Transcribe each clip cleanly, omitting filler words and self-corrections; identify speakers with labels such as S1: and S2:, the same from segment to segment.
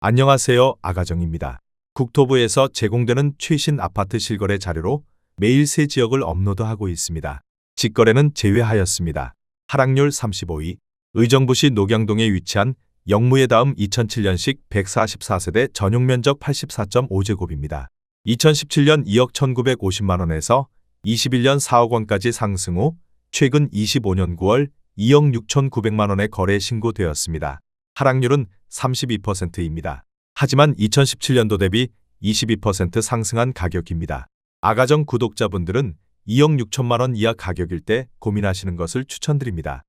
S1: 안녕하세요. 아가정입니다. 국토부에서 제공되는 최신 아파트 실거래 자료로 매일 새 지역을 업로드하고 있습니다. 직거래는 제외하였습니다. 하락률 35위. 의정부시 녹양동에 위치한 영무의 다음 2007년식 144세대 전용 면적 84.5제곱입니다. 2017년 2억 1,950만원에서 21년 4억 원까지 상승 후 최근 25년 9월 2억 6,900만원에 거래 신고되었습니다. 하락률은 32%입니다. 하지만 2017년도 대비 22% 상승한 가격입니다. 아가정 구독자분들은 2억 6천만 원 이하 가격일 때 고민하시는 것을 추천드립니다.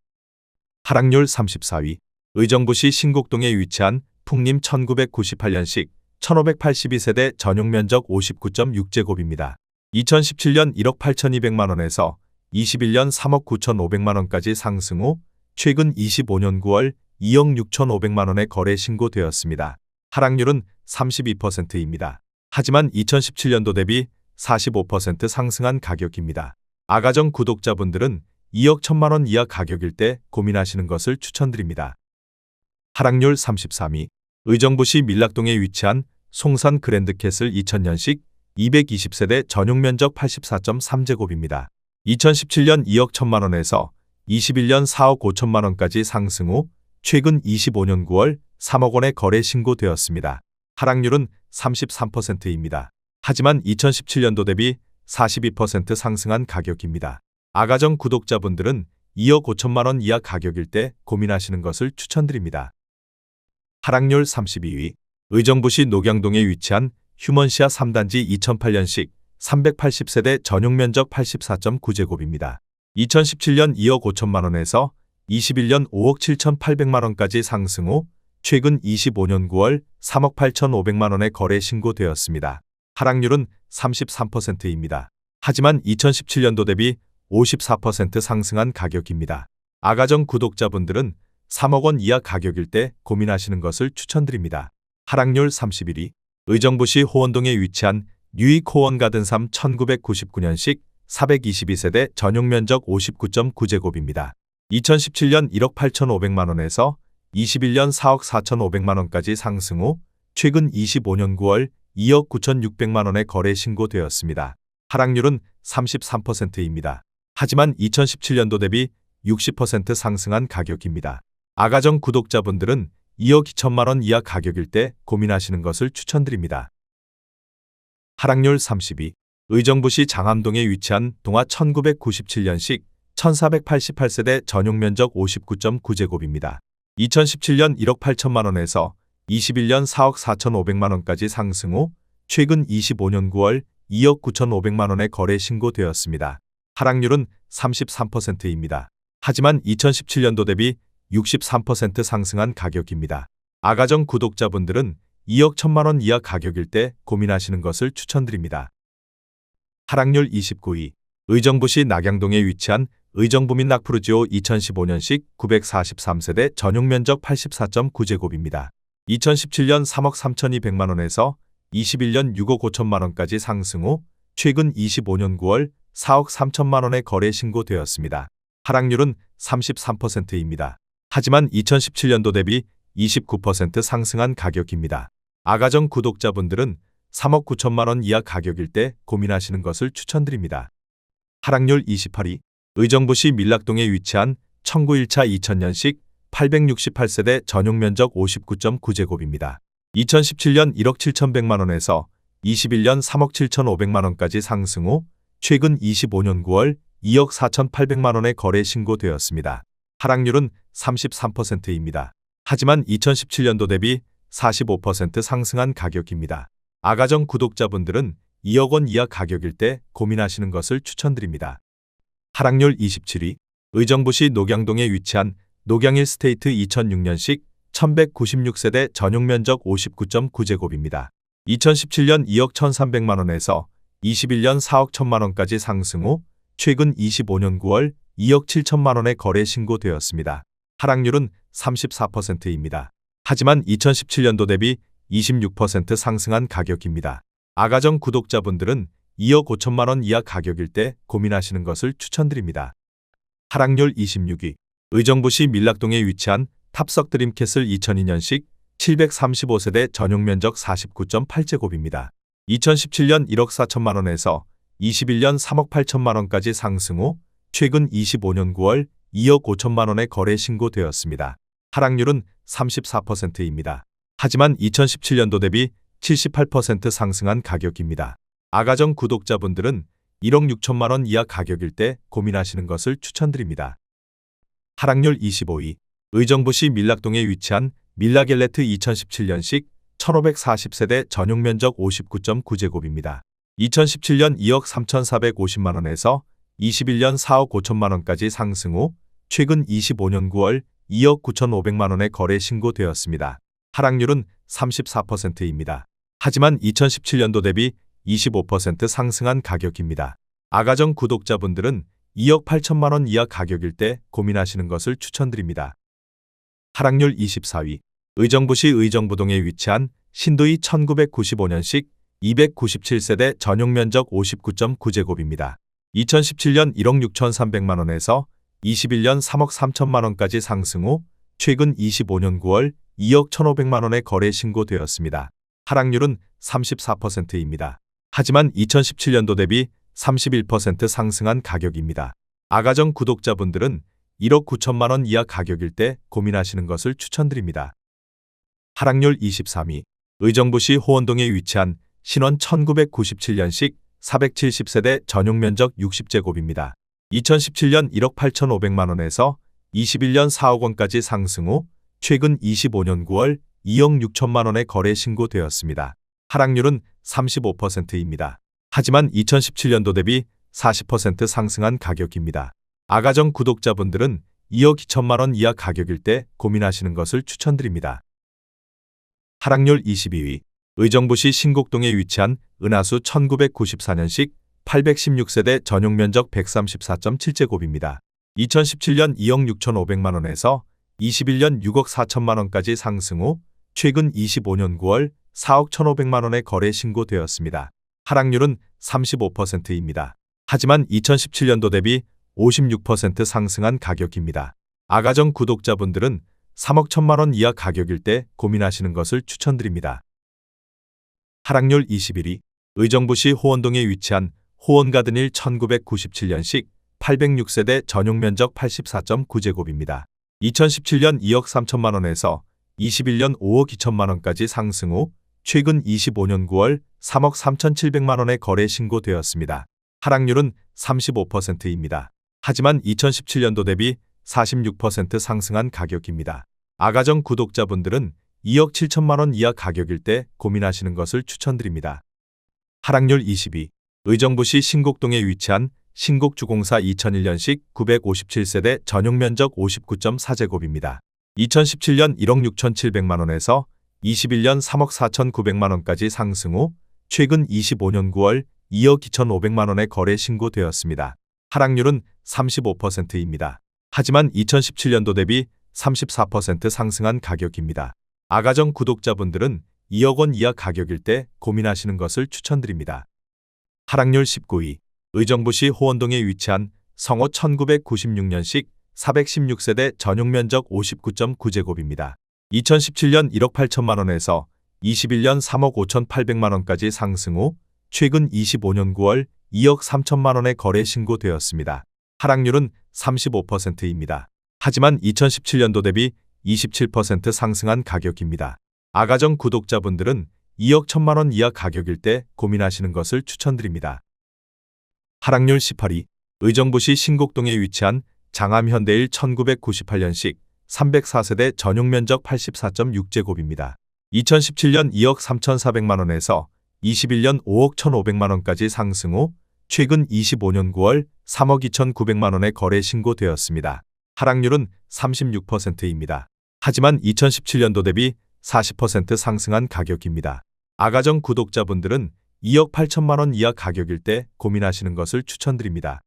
S1: 하락률 34위. 의정부시 신곡동에 위치한 풍림 1998년식 1582세대 전용 면적 59.6제곱입니다. 2017년 1억 8,200만원에서 21년 3억 9,500만원까지 상승 후 최근 25년 9월 2억 6,500만원에 거래 신고되었습니다. 하락률은 32%입니다. 하지만 2017년도 대비 45% 상승한 가격입니다. 아가정 구독자분들은 2억 1천만원 이하 가격일 때 고민하시는 것을 추천드립니다. 하락률 33위. 의정부시 밀락동에 위치한 송산 그랜드캐슬 2000년식 220세대 전용 면적 84.3제곱입니다. 2017년 2억 1천만원에서 21년 4억 5천만원까지 상승 후 최근 25년 9월 3억 원에 거래 신고되었습니다. 하락률은 33%입니다. 하지만 2017년도 대비 42% 상승한 가격입니다. 아가정 구독자분들은 2억 5천만 원 이하 가격일 때 고민하시는 것을 추천드립니다. 하락률 32위. 의정부시 녹양동에 위치한 휴먼시아 3단지 2008년식 380세대 전용 면적 84.9제곱입니다. 2017년 2억 5천만 원에서 21년 5억 7,800만원까지 상승 후 최근 25년 9월 3억 8,500만원에 거래 신고되었습니다. 하락률은 33%입니다. 하지만 2017년도 대비 54% 상승한 가격입니다. 아가정 구독자분들은 3억 원 이하 가격일 때 고민하시는 것을 추천드립니다. 하락률 31위. 의정부시 호원동에 위치한 뉴익 호원가든삼 1999년식 422세대 전용 면적 59.9제곱입니다. 2017년 1억 8,500만원에서 21년 4억 4,500만원까지 상승 후 최근 25년 9월 2억 9,600만원에 거래 신고되었습니다. 하락률은 33%입니다. 하지만 2017년도 대비 60% 상승한 가격입니다. 아가정 구독자분들은 2억 2천만원 이하 가격일 때 고민하시는 것을 추천드립니다. 하락률 30위. 의정부시 장암동에 위치한 동아 1997년식 1488세대 전용 면적 59.9제곱입니다. 2017년 1억 8천만원에서 21년 4억 4,500만원까지 상승 후 최근 25년 9월 2억 9,500만원에 거래 신고되었습니다. 하락률은 33%입니다. 하지만 2017년도 대비 63% 상승한 가격입니다. 아가정 구독자분들은 2억 1천만원 이하 가격일 때 고민하시는 것을 추천드립니다. 하락률 29위. 의정부시 낙양동에 위치한 의정부민 낙프루지오 2015년식 943세대 전용 면적 84.9제곱입니다. 2017년 3억 3,200만원에서 21년 6억 5천만원까지 상승 후 최근 25년 9월 4억 3천만원에 거래 신고되었습니다. 하락률은 33%입니다. 하지만 2017년도 대비 29% 상승한 가격입니다. 아가정 구독자분들은 3억 9천만원 이하 가격일 때 고민하시는 것을 추천드립니다. 하락률 28위. 의정부시 밀락동에 위치한 청구 1차 2000년식 868세대 전용 면적 59.9제곱입니다. 2017년 1억 7,100만원에서 21년 3억 7,500만원까지 상승 후 최근 25년 9월 2억 4,800만원에 거래 신고되었습니다. 하락률은 33%입니다. 하지만 2017년도 대비 45% 상승한 가격입니다. 아가정 구독자분들은 2억 원 이하 가격일 때 고민하시는 것을 추천드립니다. 하락률 27위. 의정부시 녹양동에 위치한 녹양일스테이트 2006년식 1196세대 전용 면적 59.9제곱입니다. 2017년 2억 1,300만원에서 21년 4억 1천만원까지 상승 후 최근 25년 9월 2억 7천만원에 거래 신고되었습니다. 하락률은 34%입니다. 하지만 2017년도 대비 26% 상승한 가격입니다. 아가정 구독자분들은 2억 5천만원 이하 가격일 때 고민하시는 것을 추천드립니다. 하락률 26위. 의정부시 밀락동에 위치한 탑석 드림캐슬 2002년식 735세대 전용 면적 49.8제곱입니다. 2017년 1억 4천만 원에서 21년 3억 8천만 원까지 상승 후 최근 25년 9월 2억 5천만 원에 거래 신고되었습니다. 하락률은 34%입니다. 하지만 2017년도 대비 78% 상승한 가격입니다. 아가정 구독자분들은 1억 6천만 원 이하 가격일 때 고민하시는 것을 추천드립니다. 하락률 25위. 의정부시 밀락동에 위치한 밀라갤레트 2017년식 1540세대 전용 면적 59.9제곱입니다. 2017년 2억 3,450만 원에서 21년 4억 5천만 원까지 상승 후 최근 25년 9월 2억 9,500만 원에 거래 신고되었습니다. 하락률은 34%입니다. 하지만 2017년도 대비 25% 상승한 가격입니다. 아가정 구독자분들은 2억 8천만 원 이하 가격일 때 고민하시는 것을 추천드립니다. 하락률 24위. 의정부시 의정부동에 위치한 신도희 1995년식 297세대 전용 면적 59.9제곱입니다. 2017년 1억 6,300만 원에서 21년 3억 3천만 원까지 상승 후 최근 25년 9월 2억 1,500만 원에 거래 신고되었습니다. 하락률은 34%입니다. 하지만 2017년도 대비 31% 상승한 가격입니다. 아가정 구독자분들은 1억 9천만 원 이하 가격일 때 고민하시는 것을 추천드립니다. 하락률 23위. 의정부시 호원동에 위치한 신원 1997년식 470세대 전용 면적 60제곱입니다. 2017년 1억 8,500만 원에서 21년 4억 원까지 상승 후 최근 25년 9월 2억 6천만 원에 거래 신고되었습니다. 하락률은 35%입니다. 하지만 2017년도 대비 40% 상승한 가격입니다. 아가정 구독자분들은 2억 2천만 원 이하 가격일 때 고민하시는 것을 추천드립니다. 하락률 22위. 의정부시 신곡동에 위치한 은하수 1994년식 816세대 전용 면적 134.7제곱입니다. 2017년 2억 6,500만 원에서 21년 6억 4천만 원까지 상승 후 최근 25년 9월 4억 1,500만 원에 거래 신고되었습니다. 하락률은 35%입니다. 하지만 2017년도 대비 56% 상승한 가격입니다. 아가정 구독자분들은 3억 1천만 원 이하 가격일 때 고민하시는 것을 추천드립니다. 하락률 21위. 의정부시 호원동에 위치한 호원가든힐 1997년식 806세대 전용 면적 84.9제곱입니다. 2017년 2억 3천만 원에서 21년 5억 2천만 원까지 상승 후 최근 25년 9월 3억 3,700만 원에 거래 신고되었습니다. 하락률은 35%입니다. 하지만 2017년도 대비 46% 상승한 가격입니다. 아가정 구독자분들은 2억 7천만 원 이하 가격일 때 고민하시는 것을 추천드립니다. 하락률 22. 의정부시 신곡동에 위치한 신곡주공사 2001년식 957세대 전용 면적 59.4제곱입니다. 2017년 1억 6,700만 원에서 21년 3억 4,900만 원까지 상승 후 최근 25년 9월 2억 2,500만 원에 거래 신고되었습니다. 하락률은 35%입니다. 하지만 2017년도 대비 34% 상승한 가격입니다. 아가정 구독자분들은 2억 원 이하 가격일 때 고민하시는 것을 추천드립니다. 하락률 19위. 의정부시 호원동에 위치한 성호 1996년식 416세대 전용 면적 59.9제곱입니다. 2017년 1억 8천만 원에서 21년 3억 5,800만 원까지 상승 후 최근 25년 9월 2억 3천만 원에 거래 신고되었습니다. 하락률은 35%입니다. 하지만 2017년도 대비 27% 상승한 가격입니다. 아가정 구독자분들은 2억 1천만 원 이하 가격일 때 고민하시는 것을 추천드립니다. 하락률 18위. 의정부시 신곡동에 위치한 장암현대일 1998년식 304세대 전용 면적 84.6제곱입니다. 2017년 2억 3,400만 원에서 21년 5억 1,500만 원까지 상승 후 최근 25년 9월 3억 2,900만 원에 거래 신고되었습니다. 하락률은 36%입니다. 하지만 2017년도 대비 40% 상승한 가격입니다. 아가정 구독자분들은 2억 8천만 원 이하 가격일 때 고민하시는 것을 추천드립니다.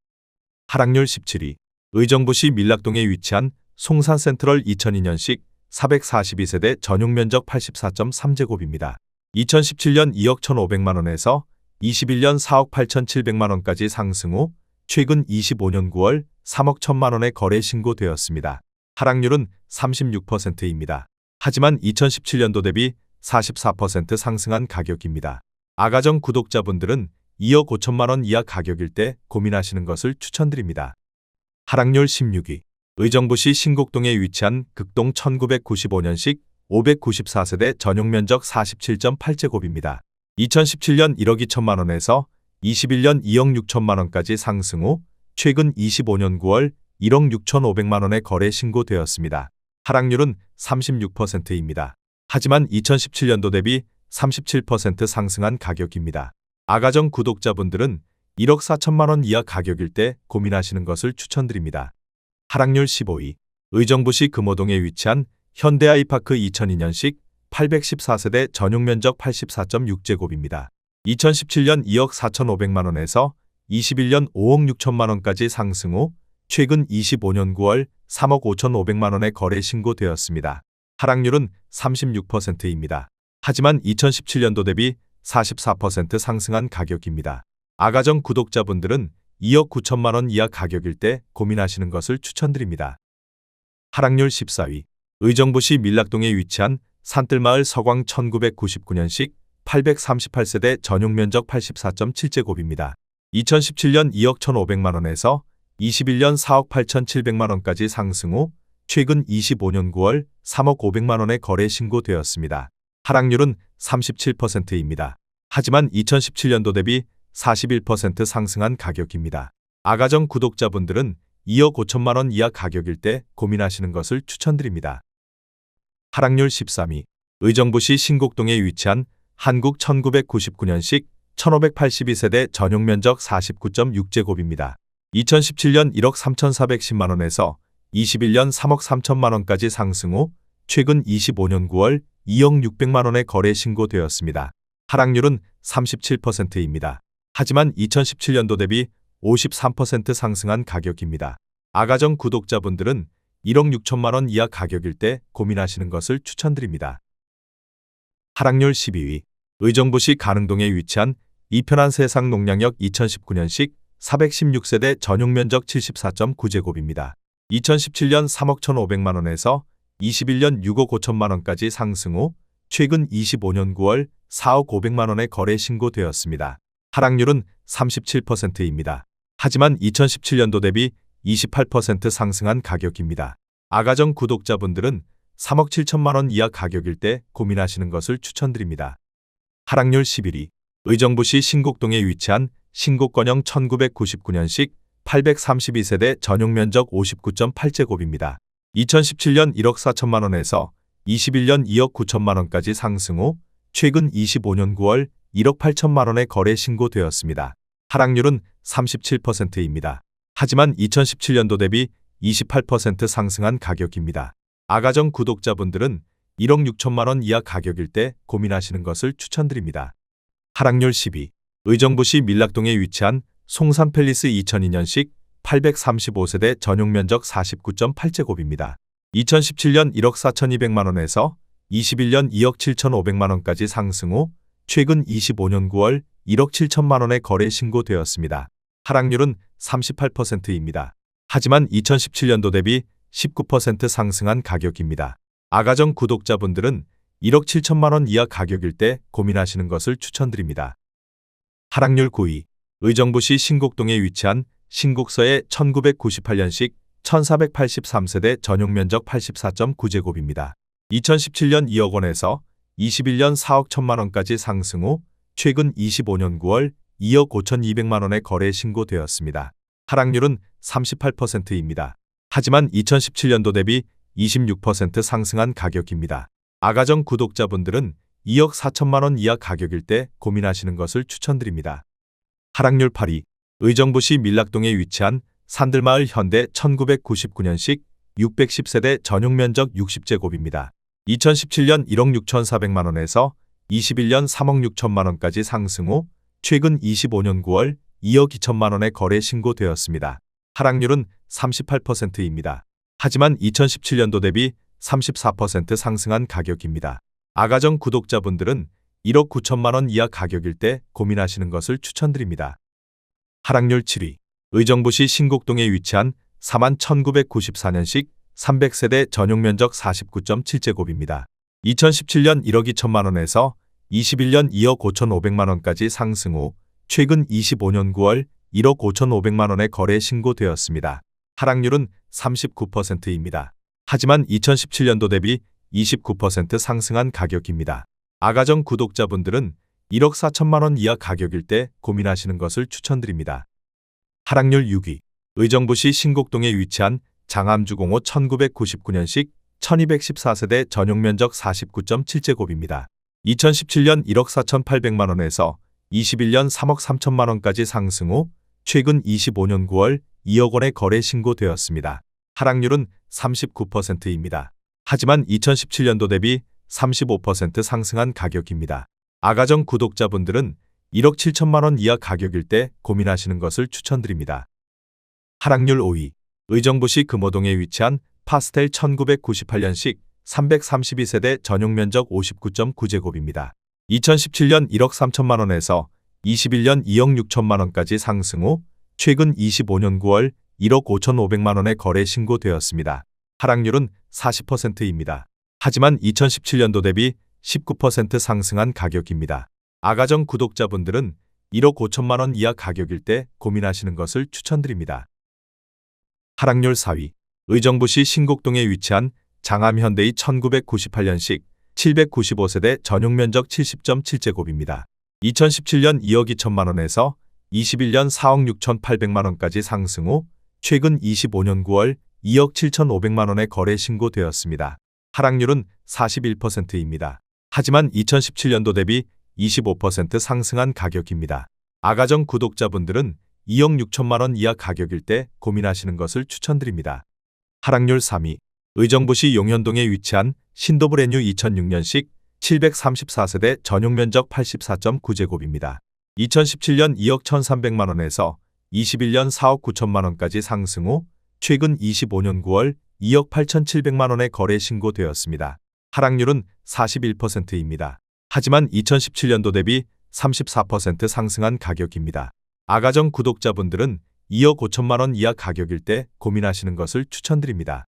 S1: 하락률 17위. 의정부시 밀락동에 위치한 송산센트럴 2002년식 442세대 전용 면적 84.3제곱입니다. 2017년 2억 1,500만 원에서 21년 4억 8,700만 원까지 상승 후 최근 25년 9월 3억 1천만 원에 거래 신고되었습니다. 하락률은 36%입니다. 하지만 2017년도 대비 44% 상승한 가격입니다. 아가정 구독자분들은 2억 5천만 원 이하 가격일 때 고민하시는 것을 추천드립니다. 하락률 16위. 의정부시 신곡동에 위치한 극동 1995년식 594세대 전용 면적 47.8제곱입니다. 2017년 1억 2천만 원에서 21년 2억 6천만 원까지 상승 후 최근 25년 9월 1억 6천5백만 원에 거래 신고되었습니다. 하락률은 36%입니다. 하지만 2017년도 대비 37% 상승한 가격입니다. 아가정 구독자분들은 1억 4천만 원 이하 가격일 때 고민하시는 것을 추천드립니다. 하락률 15위. 의정부시 금호동에 위치한 현대아이파크 2002년식 814세대 전용 면적 84.6제곱입니다. 2017년 2억 4천5백만 원에서 21년 5억 6천만 원까지 상승 후 최근 25년 9월 3억 5천5백만 원에 거래 신고되었습니다. 하락률은 36%입니다. 하지만 2017년도 대비 44% 상승한 가격입니다. 아가정 구독자분들은 2억 9천만 원 이하 가격일 때 고민하시는 것을 추천드립니다. 하락률 14위. 의정부시 밀락동에 위치한 산뜰마을 서광 1999년식 838세대 전용 면적 84.7제곱입니다. 2017년 2억 1,500만 원에서 21년 4억 8천7백만 원까지 상승 후 최근 25년 9월 3억 5백만 원에 거래 신고되었습니다. 하락률은 37%입니다. 하지만 2017년도 대비 41% 상승한 가격입니다. 아가정 구독자분들은 2억 5천만 원 이하 가격일 때 고민하시는 것을 추천드립니다. 하락률 13위. 의정부시 신곡동에 위치한 한국 1999년식 1582세대 전용 면적 49.6제곱입니다. 2017년 1억 3,410만 원에서 21년 3억 3천만 원까지 상승 후 최근 25년 9월 2억 6백만 원에 거래 신고되었습니다. 하락률은 37%입니다. 하지만 2017년도 대비 53% 상승한 가격입니다. 아가정 구독자분들은 1억 6천만 원 이하 가격일 때 고민하시는 것을 추천드립니다. 하락률 12위. 의정부시 가능동에 위치한 이편한 세상 농량역 2019년식 416세대 전용 면적 74.9제곱입니다. 2017년 3억 1,500만 원에서 21년 6억 5천만 원까지 상승 후 최근 25년 9월 4억 5백만 원에 거래 신고되었습니다. 하락률은 37%입니다. 하지만 2017년도 대비 28% 상승한 가격입니다. 아가정 구독자분들은 3억 7천만 원 이하 가격일 때 고민하시는 것을 추천드립니다. 하락률 11위. 의정부시 신곡동에 위치한 신곡건영 1999년식 832세대 전용 면적 59.8제곱입니다. 2017년 1억 4천만 원에서 21년 2억 9천만 원까지 상승 후 최근 25년 9월 1억 8천만 원에 거래 신고되었습니다. 하락률은 37%입니다. 하지만 2017년도 대비 28% 상승한 가격입니다. 아가정 구독자분들은 1억 6천만 원 이하 가격일 때 고민하시는 것을 추천드립니다. 하락률 10위. 의정부시 밀락동에 위치한 송산팰리스 2002년식 835세대 전용 면적 49.8제곱입니다. 2017년 1억 4,200만 원에서 21년 2억 7천5백만 원까지 상승 후 최근 25년 9월 1억 7천만 원에 거래 신고되었습니다. 하락률은 38%입니다. 하지만 2017년도 대비 19% 상승한 가격입니다. 아가정 구독자분들은 1억 7천만 원 이하 가격일 때 고민하시는 것을 추천드립니다. 하락률 9위. 의정부시 신곡동에 위치한 신곡서의 1998년식 1483세대 전용 면적 84.9제곱입니다. 2017년 2억 원에서 21년 4억 1천만 원까지 상승 후 최근 25년 9월 2억 5천2백만 원에 거래 신고되었습니다. 하락률은 38%입니다. 하지만 2017년도 대비 26% 상승한 가격입니다. 아가정 구독자분들은 2억 4천만 원 이하 가격일 때 고민하시는 것을 추천드립니다. 하락률 8위. 의정부시 밀락동에 위치한 산들마을 현대 1999년식 610세대 전용 면적 60제곱입니다. 2017년 1억 6천4백만 원에서 21년 3억 6천만 원까지 상승 후 최근 25년 9월 2억 2천만 원에 거래 신고되었습니다. 하락률은 38%입니다. 하지만 2017년도 대비 34% 상승한 가격입니다. 아가정 구독자분들은 1억 9천만 원 이하 가격일 때 고민하시는 것을 추천드립니다. 하락률 7위. 의정부시 신곡동에 위치한 41,994년식 300세대 전용 면적 49.7제곱입니다. 2017년 1억 2천만 원에서 21년 2억 5,500만 원까지 상승 후 최근 25년 9월 1억 5,500만 원의 거래 신고되었습니다. 하락률은 39%입니다. 하지만 2017년도 대비 29% 상승한 가격입니다. 아가정 구독자분들은 1억 4천만 원 이하 가격일 때 고민하시는 것을 추천드립니다. 하락률 6위. 의정부시 신곡동에 위치한 장암주공호 1999년식 1214세대 전용면적 49.7제곱입니다. 2017년 1억 4,800만 원에서 21년 3억 3천만 원까지 상승 후 최근 25년 9월 2억 원의 거래 신고되었습니다. 하락률은 39%입니다. 하지만 2017년도 대비 35% 상승한 가격입니다. 아가정 구독자분들은 1억 7천만 원 이하 가격일 때 고민하시는 것을 추천드립니다. 하락률 5위. 의정부시 금호동에 위치한 파스텔 1998년식 332세대 전용면적 59.9제곱입니다. 2017년 1억 3천만 원에서 21년 2억 6천만 원까지 상승 후 최근 25년 9월 1억 5,500만 원의 거래 신고되었습니다. 하락률은 40%입니다. 하지만 2017년도 대비 19% 상승한 가격입니다. 아가정 구독자분들은 1억 5천만 원 이하 가격일 때 고민하시는 것을 추천드립니다. 하락률 4위. 의정부시 신곡동에 위치한 장암현대이 1998년식 795세대 전용면적 70.7제곱입니다. 2017년 2억 2천만 원에서 21년 4억 6,800만 원까지 상승 후 최근 25년 9월 2억 7,500만 원의 거래 신고되었습니다. 하락률은 41%입니다. 하지만 2017년도 대비 25% 상승한 가격입니다. 아가정 구독자분들은 2억 6천만 원 이하 가격일 때 고민하시는 것을 추천드립니다. 하락률 3위. 의정부시 용현동에 위치한 신도브레뉴 2006년식 734세대 전용면적 84.9제곱입니다. 2017년 2억 1,300만 원에서 21년 4억 9천만 원까지 상승 후 최근 25년 9월 2억 8,700만 원의 거래 신고되었습니다. 하락률은 41%입니다. 하지만 2017년도 대비 34% 상승한 가격입니다. 아가정 구독자분들은 2억 5천만 원 이하 가격일 때 고민하시는 것을 추천드립니다.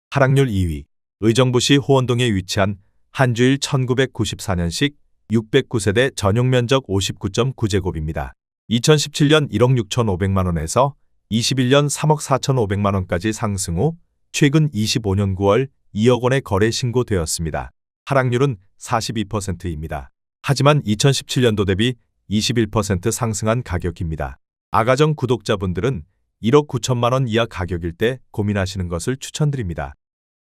S1: 하락률 2위. 의정부시 호원동에 위치한 한주일 1994년식 609세대 전용면적 59.9제곱입니다. 2017년 1억 6,500만 원에서 21년 3억 4,500만 원까지 상승 후 최근 25년 9월 2억 원의 거래 신고되었습니다. 하락률은 42%입니다. 하지만 2017년도 대비 21% 상승한 가격입니다. 아가정 구독자분들은 1억 9천만 원 이하 가격일 때 고민하시는 것을 추천드립니다.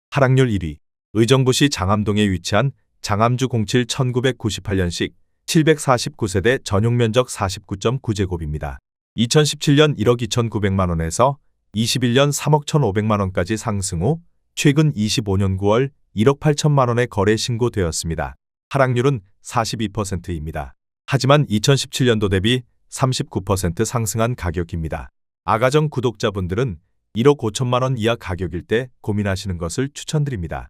S1: 하락률 1위. 의정부시 장암동에 위치한 장암주 07 1998년식 749세대 전용면적 49.9제곱입니다. 2017년 1억 2,900만 원에서 21년 3억 1,500만 원까지 상승 후 최근 25년 9월 1억 8천만 원의 거래 신고되었습니다. 하락률은 42%입니다. 하지만 2017년도 대비 39% 상승한 가격입니다. 아가정 구독자분들은 1억 5천만 원 이하 가격일 때 고민하시는 것을 추천드립니다.